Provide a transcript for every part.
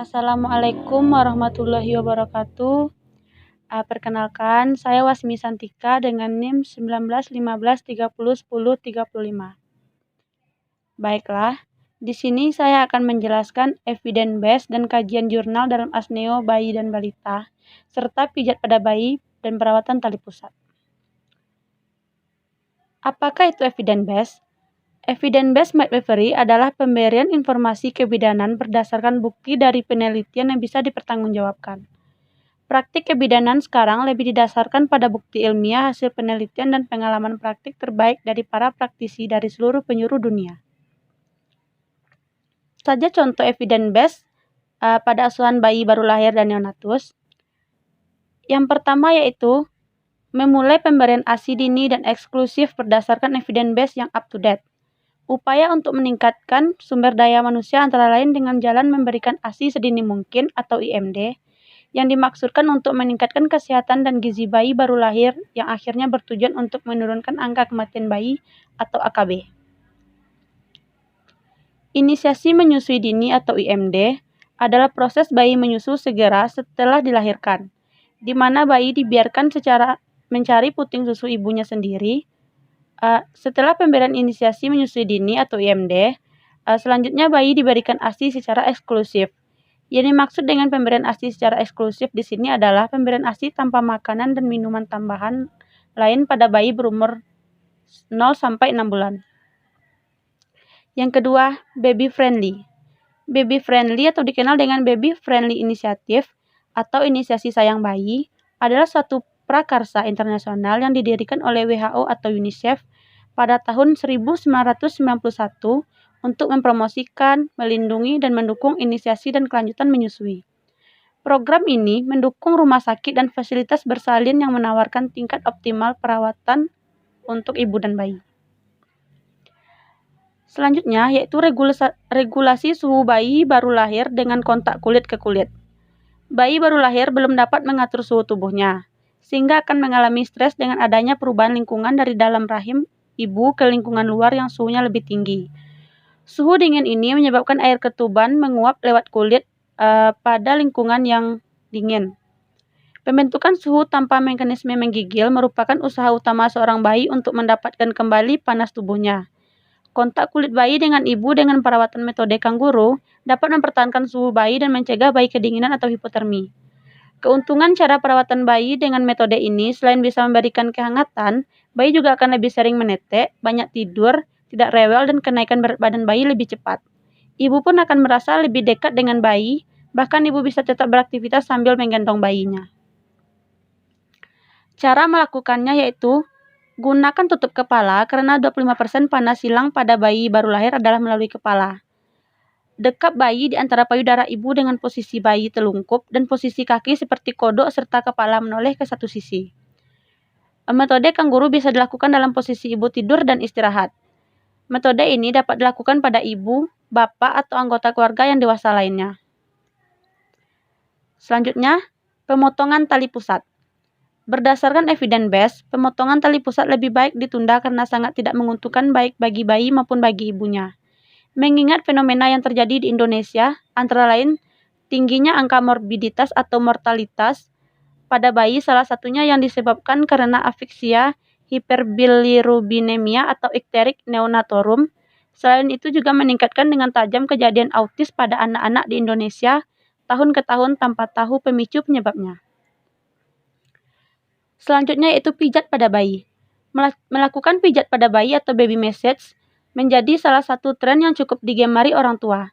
Assalamualaikum warahmatullahi wabarakatuh. Perkenalkan, saya Wasmi Santika dengan NIM 1915301035. Baiklah, di sini saya akan menjelaskan evidence base dan kajian jurnal dalam asneo bayi dan balita, serta pijat pada bayi dan perawatan tali pusat. Apakah itu evidence base? Evidence-based midwifery adalah pemberian informasi kebidanan berdasarkan bukti dari penelitian yang bisa dipertanggungjawabkan. Praktik kebidanan sekarang lebih didasarkan pada bukti ilmiah hasil penelitian dan pengalaman praktik terbaik dari para praktisi dari seluruh penjuru dunia. Saja contoh evidence-based pada asuhan bayi baru lahir dan neonatus. Yang pertama yaitu memulai pemberian ASI dini dan eksklusif berdasarkan evidence-based yang up-to-date. Upaya untuk meningkatkan sumber daya manusia antara lain dengan jalan memberikan ASI sedini mungkin atau IMD yang dimaksudkan untuk meningkatkan kesehatan dan gizi bayi baru lahir yang akhirnya bertujuan untuk menurunkan angka kematian bayi atau AKB. Inisiasi menyusui dini atau IMD adalah proses bayi menyusu segera setelah dilahirkan, di mana bayi dibiarkan secara mencari puting susu ibunya sendiri. Setelah pemberian inisiasi menyusui dini atau IMD, selanjutnya bayi diberikan ASI secara eksklusif. Yang dimaksud dengan pemberian ASI secara eksklusif di sini adalah pemberian ASI tanpa makanan dan minuman tambahan lain pada bayi berumur 0 sampai 6 bulan. Yang kedua, baby friendly. Baby friendly atau dikenal dengan baby friendly initiative atau inisiasi sayang bayi adalah suatu prakarsa internasional yang didirikan oleh WHO atau UNICEF pada tahun 1991 untuk mempromosikan, melindungi, dan mendukung inisiasi dan kelanjutan menyusui. Program ini mendukung rumah sakit dan fasilitas bersalin yang menawarkan tingkat optimal perawatan untuk ibu dan bayi. Selanjutnya yaitu regulasi suhu bayi baru lahir dengan kontak kulit ke kulit. Bayi baru lahir belum dapat mengatur suhu tubuhnya, sehingga akan mengalami stres dengan adanya perubahan lingkungan dari dalam rahim ibu ke lingkungan luar yang suhunya lebih tinggi. Suhu dingin ini menyebabkan air ketuban menguap lewat kulit pada lingkungan yang dingin. Pembentukan suhu tanpa mekanisme menggigil merupakan usaha utama seorang bayi untuk mendapatkan kembali panas tubuhnya. Kontak kulit bayi dengan ibu dengan perawatan metode kanguru dapat mempertahankan suhu bayi dan mencegah bayi kedinginan atau hipotermi. Keuntungan cara perawatan bayi dengan metode ini selain bisa memberikan kehangatan, bayi juga akan lebih sering menetek, banyak tidur, tidak rewel, dan kenaikan berat badan bayi lebih cepat. Ibu pun akan merasa lebih dekat dengan bayi, bahkan ibu bisa tetap beraktivitas sambil menggendong bayinya. Cara melakukannya yaitu gunakan tutup kepala karena 25% panas silang pada bayi baru lahir adalah melalui kepala. Dekap bayi di antara payudara ibu dengan posisi bayi telungkup dan posisi kaki seperti kodok serta kepala menoleh ke satu sisi. Metode kanguru bisa dilakukan dalam posisi ibu tidur dan istirahat. Metode ini dapat dilakukan pada ibu, bapak, atau anggota keluarga yang dewasa lainnya. Selanjutnya, pemotongan tali pusat. Berdasarkan evidence base, pemotongan tali pusat lebih baik ditunda karena sangat tidak menguntungkan baik bagi bayi maupun bagi ibunya. Mengingat fenomena yang terjadi di Indonesia, antara lain tingginya angka morbiditas atau mortalitas pada bayi, salah satunya yang disebabkan karena afiksia, hiperbilirubinemia atau ikterik neonatorum. Selain itu juga meningkatkan dengan tajam kejadian autis pada anak-anak di Indonesia tahun ke tahun tanpa tahu pemicu penyebabnya. Selanjutnya yaitu pijat pada bayi. Melakukan pijat pada bayi atau baby massage menjadi salah satu tren yang cukup digemari orang tua.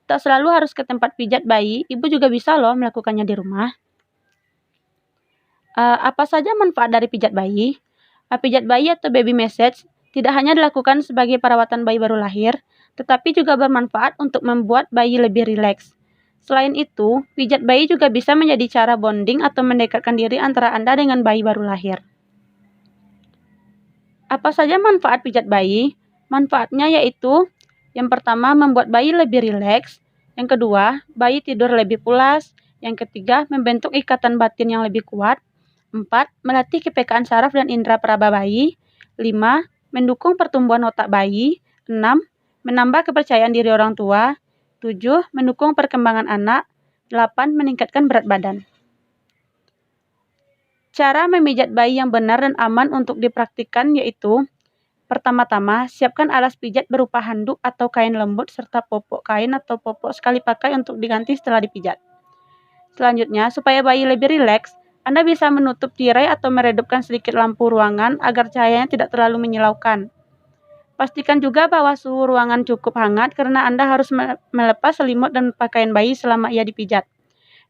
Tak selalu harus ke tempat pijat bayi, ibu juga bisa loh melakukannya di rumah. Apa saja manfaat dari pijat bayi? Pijat bayi atau baby massage tidak hanya dilakukan sebagai perawatan bayi baru lahir, tetapi juga bermanfaat untuk membuat bayi lebih rileks. Selain itu, pijat bayi juga bisa menjadi cara bonding atau mendekatkan diri antara Anda dengan bayi baru lahir. Apa saja manfaat pijat bayi? Manfaatnya yaitu, yang pertama, membuat bayi lebih rileks. Yang kedua, bayi tidur lebih pulas. Yang ketiga, membentuk ikatan batin yang lebih kuat. 4. Melatih kepekaan saraf dan indera peraba bayi. 5. Mendukung pertumbuhan otak bayi. 6. Menambah kepercayaan diri orang tua. 7. Mendukung perkembangan anak. 8. Meningkatkan berat badan. Cara memijat bayi yang benar dan aman untuk dipraktikkan yaitu: pertama-tama, siapkan alas pijat berupa handuk atau kain lembut serta popok kain atau popok sekali pakai untuk diganti setelah dipijat. Selanjutnya, supaya bayi lebih rileks, Anda bisa menutup tirai atau meredupkan sedikit lampu ruangan agar cahayanya tidak terlalu menyilaukan. Pastikan juga bahwa suhu ruangan cukup hangat karena Anda harus melepas selimut dan pakaian bayi selama ia dipijat.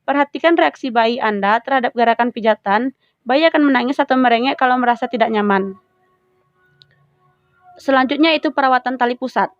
Perhatikan reaksi bayi Anda terhadap gerakan pijatan. Bayi akan menangis atau merengek kalau merasa tidak nyaman. Selanjutnya itu perawatan tali pusat.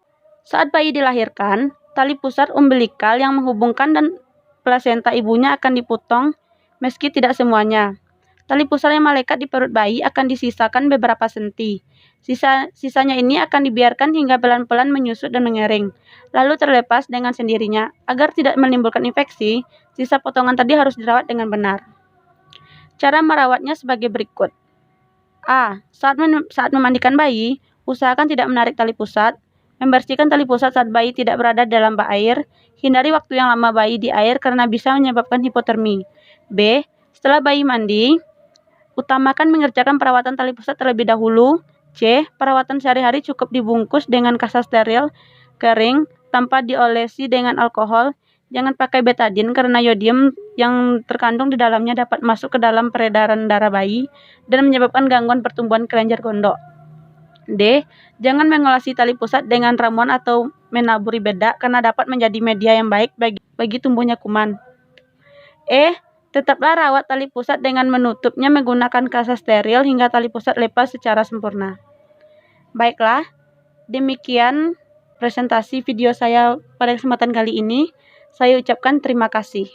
Saat bayi dilahirkan, tali pusat umbilikal yang menghubungkan dan plasenta ibunya akan dipotong meski tidak semuanya. Tali pusat yang melekat di perut bayi akan disisakan beberapa senti. Sisanya ini akan dibiarkan hingga pelan-pelan menyusut dan mengering, lalu terlepas dengan sendirinya. Agar tidak menimbulkan infeksi, sisa potongan tadi harus dirawat dengan benar. Cara merawatnya sebagai berikut. A. Saat memandikan bayi, usahakan tidak menarik tali pusat. Membersihkan tali pusat saat bayi tidak berada dalam bak air. Hindari waktu yang lama bayi di air karena bisa menyebabkan hipotermi. B. Setelah bayi mandi, utamakan mengerjakan perawatan tali pusat terlebih dahulu. C. Perawatan sehari-hari cukup dibungkus dengan kasa steril, kering, tanpa diolesi dengan alkohol. Jangan pakai betadine karena yodium yang terkandung di dalamnya dapat masuk ke dalam peredaran darah bayi dan menyebabkan gangguan pertumbuhan kelenjar gondok. D. Jangan mengolesi tali pusat dengan ramuan atau menaburi bedak karena dapat menjadi media yang baik bagi tumbuhnya kuman. E. Tetaplah rawat tali pusat dengan menutupnya menggunakan kasa steril hingga tali pusat lepas secara sempurna. Baiklah, demikian presentasi video saya pada kesempatan kali ini. Saya ucapkan terima kasih.